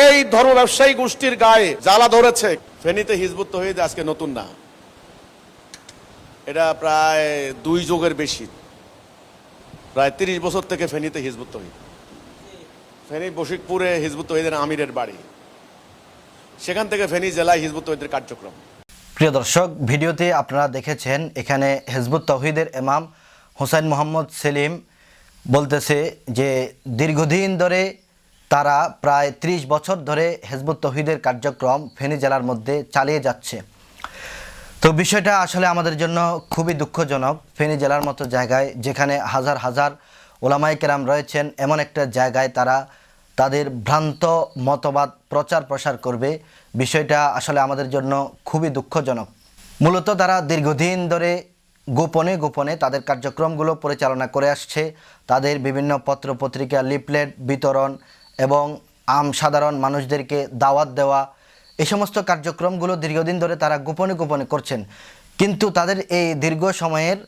এই ধর্ম ব্যবসায়ী গোষ্ঠীর গায়ে জ্বালা ধরেছে। ফেনীতে হিজবুত তৌহিদ আজকে নতুন না, এটা প্রায় 2 যুগের বেশি, প্রায় 30 বছর থেকে ফেনীতে হিজবুত তৌহিদ। ফেনী বশিকপুরে হিজবুত তৌহিদের আমিরের বাড়ি, সেখান থেকে ফেনী জেলায় হিজবুত তৌহিদের কার্যক্রম। প্রিয় দর্শক, ভিডিওতে আপনারা দেখেছেন এখানে হিজবুত তৌহিদের ইমাম হুসাইন মোহাম্মদ সেলিম বলতেছে যে দীর্ঘদিন ধরে তারা প্রায় 30 বছর ধরে হিজবুত তৌহিদের কার্যক্রম ফেনী জেলার মধ্যে চালিয়ে যাচ্ছে। তো বিষয়টা আসলে আমাদের জন্য খুবই দুঃখজনক। ফেনী জেলার মতো জায়গায়, যেখানে হাজার হাজার ওলামায়ে কেরাম রয়েছেন, এমন একটা জায়গায় তারা তাদের ভ্রান্ত মতবাদ প্রচার প্রসার করবে, বিষয়টা আসলে আমাদের জন্য খুবই দুঃখজনক। মূলত তারা দীর্ঘদিন ধরে গোপনে গোপনে তাদের কার্যক্রমগুলো পরিচালনা করে আসছে। তাদের বিভিন্ন পত্রপত্রিকা, লিফলেট বিতরণ এবং সাধারণ মানুষদেরকে দাওয়াত দেওয়া, এই সমস্ত কার্যক্রমগুলো দীর্ঘদিন ধরে তারা গোপনে গোপনে করছেন। কিন্তু তাদের এই দীর্ঘ সময়ের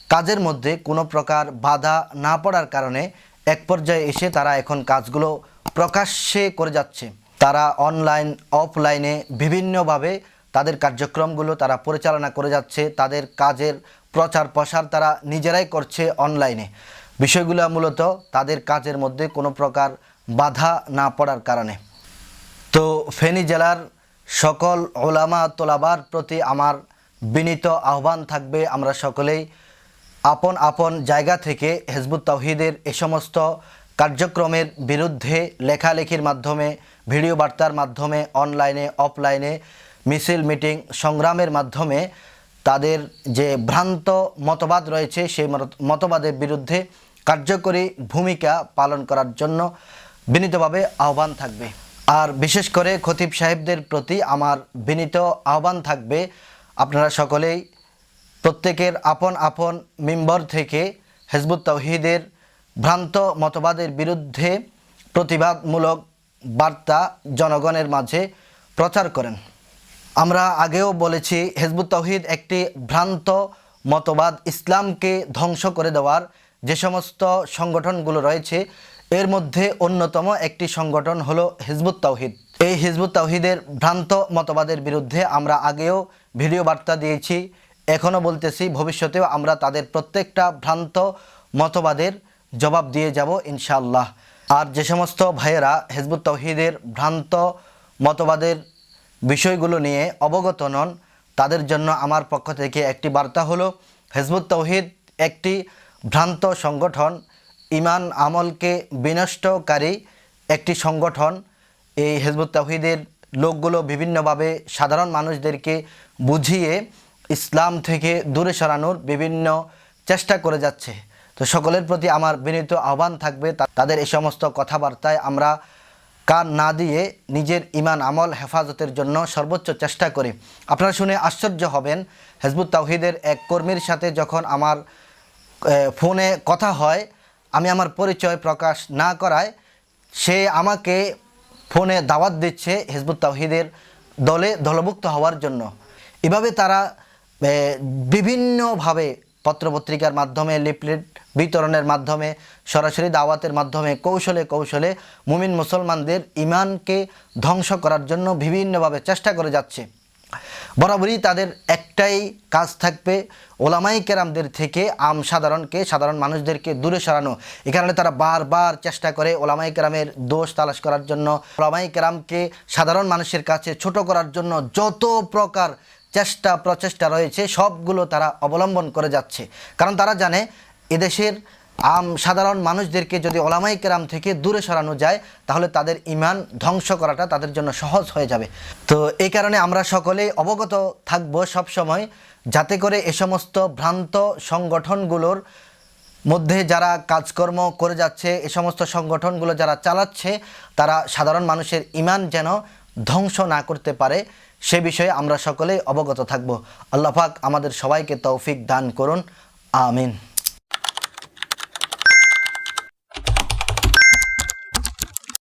কাজের মধ্যে কোনো প্রকার বাধা না পড়ার কারণে এক পর্যায়ে এসে তারা এখন কাজগুলো প্রকাশ্যে করে যাচ্ছে। তারা অনলাইন অফলাইনে বিভিন্নভাবে তাদের কার্যক্রমগুলো তারা পরিচালনা করে যাচ্ছে। তাদের কাজের প্রচার প্রসার তারা নিজেরাই করছে অনলাইনে। বিষয়গুলো মূলত তাদের কাজের মধ্যে কোনো প্রকার বাধা না পড়ার কারণে। তো ফেনী জেলার সকল ওলামা তোলাবার প্রতি আমার বিনীত আহ্বান থাকবে, আমরা সকলেই আপন আপন জায়গা থেকে হিজবুত তৌহিদের এ সমস্ত কার্যক্রমের বিরুদ্ধে লেখালেখির মাধ্যমে, ভিডিও বার্তার মাধ্যমে, অনলাইনে অফলাইনে মিছিল মিটিং সংগ্রামের মাধ্যমে তাদের যে ভ্রান্ত মতবাদ রয়েছে সেই মতবাদের বিরুদ্ধে কার্যকরী ভূমিকা পালন করার জন্য বিনীতভাবে আহ্বান থাকবে। আর বিশেষ করে খতিব সাহেবদের প্রতি আমার বিনীত আহ্বান থাকবে, আপনারা সকলেই প্রত্যেকের আপন আপন মিম্বর থেকে হিজবুত তৌহিদের ভ্রান্ত মতবাদের বিরুদ্ধে প্রতিবাদমূলক বার্তা জনগণের মাঝে প্রচার করেন। আমরা আগেও বলেছি, হিজবুত তৌহিদ একটি ভ্রান্ত মতবাদ, ইসলামকে ধ্বংস করে দেওয়ার যে সমস্ত সংগঠনগুলো রয়েছে এর মধ্যে অন্যতম একটি সংগঠন হলো হিজবুত তৌহিদ। এই হিজবুত তৌহিদের ভ্রান্ত মতবাদের বিরুদ্ধে আমরা আগেও ভিডিও বার্তা দিয়েছি, এখনও বলতেছি, ভবিষ্যতেও আমরা তাদের প্রত্যেকটা ভ্রান্ত মতবাদের জবাব দিয়ে যাব ইনশাআল্লাহ। আর যে সমস্ত ভাইয়েরা হিজবুত তৌহিদের ভ্রান্ত মতবাদের বিষয়গুলো নিয়ে অবগত নন, তাদের জন্য আমার পক্ষ থেকে একটি বার্তা হলো, হিজবুত তৌহিদ একটি ভ্রান্ত সংগঠন, ইমান আমলকে বিনষ্টকারী একটি সংগঠন। এই হিজবুত তৌহিদের লোকগুলো বিভিন্নভাবে সাধারণ মানুষদেরকে বুঝিয়ে ইসলাম থেকে দূরে সরানোর বিভিন্ন চেষ্টা করে যাচ্ছে। তো সকলের প্রতি আমার বিনীত আহ্বান থাকবে, তাদের এই সমস্ত কথাবার্তায় আমরা কান না দিয়ে নিজের ইমান আমল হেফাজতের জন্য সর্বোচ্চ চেষ্টা করি। আপনারা শুনে আশ্চর্য হবেন, হিজবুত তৌহিদের এক কর্মীর সাথে যখন আমার ফোনে কথা হয়, আমি আমার পরিচয় প্রকাশ না করায় সে আমাকে ফোনে দাওয়াত দিচ্ছে হিজবুত তৌহিদের দলে দলভুক্ত হওয়ার জন্য। এভাবে তারা বিভিন্নভাবে পত্রপত্রিকার মাধ্যমে, লিফলেট বিতরণের মাধ্যমে, সরাসরি দাওয়াতের মাধ্যমে কৌশলে কৌশলে মুমিন মুসলমানদের ইমানকে ধ্বংস করার জন্য বিভিন্নভাবে চেষ্টা করে যাচ্ছে। বরাবরই তাদের একটাই কাজ থাকবে, ওলামায়ে কেরামদের থেকে সাধারণ মানুষদেরকে দূরে সরানো। এ কারণে তারা বারবার চেষ্টা করে ওলামায়ে কেরামের দোষ তালাশ করার জন্য, ওলামায়ে কেরামকে সাধারণ মানুষের কাছে ছোট করার জন্য যত প্রকার প্রচেষ্টা রয়েছে সবগুলো তারা অবলম্বন করে যাচ্ছে। কারণ তারা জানে এদেশের সাধারণ মানুষদেরকে যদি ওলামায়ে কেরাম থেকে দূরে সরানো যায় তাহলে তাদের ইমান ধ্বংস করাটা তাদের জন্য সহজ হয়ে যাবে। তো এই কারণে আমরা সকলেই অবগত থাকব সবসময়, যাতে করে এ সমস্ত ভ্রান্ত সংগঠনগুলোর মধ্যে যারা কাজকর্ম করে যাচ্ছে, এ সমস্ত সংগঠনগুলো যারা চালাচ্ছে, তারা সাধারণ মানুষের ইমান যেন ধ্বংস না করতে পারে, সে বিষয়ে আমরা সকলেই অবগত থাকব। আল্লাহ পাক আমাদের সবাইকে তৌফিক দান করুন, আমিন।